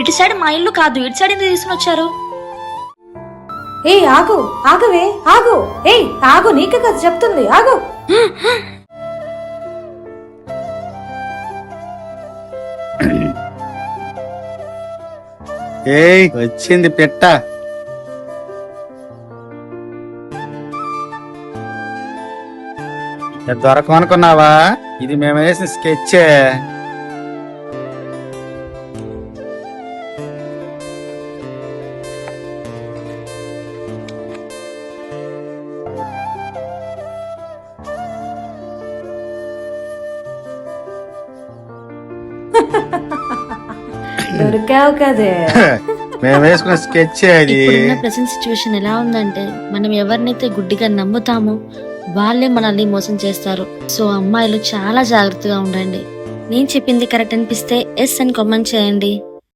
ఇటు సైడ్ మా ఇల్లు కాదు, ఇటు సైడ్ ఎందుకు తీసుకుని వచ్చారు? ఏయ్ ఆగు, ఆగవే, ఆగు. ఏయ్ ఆగు, నీకే కదా చెప్తుంది, ఆగు. ఏయ్ వచ్చింది పెట్ట. దొరకమనుకున్నావా? ఇది మేము వేసిన స్కెచ్చే. దొరికావు కదే. మేము వేసుకున్న స్కెచ్చే అది. ఇప్పుడున్న ప్రెసెంట్ సిచ్యువేషన్ ఎలా ఉందంటే, మనం ఎవరినైతే గుడ్డిగా నమ్ముతామో వాళ్ళే మనల్ని మోసం చేస్తారు. సో అమ్మాయిలు చాలా జాగ్రత్తగా ఉండండి. నేను చెప్పింది కరెక్ట్ అనిపిస్తే ఎస్ అని కామెంట్ చేయండి.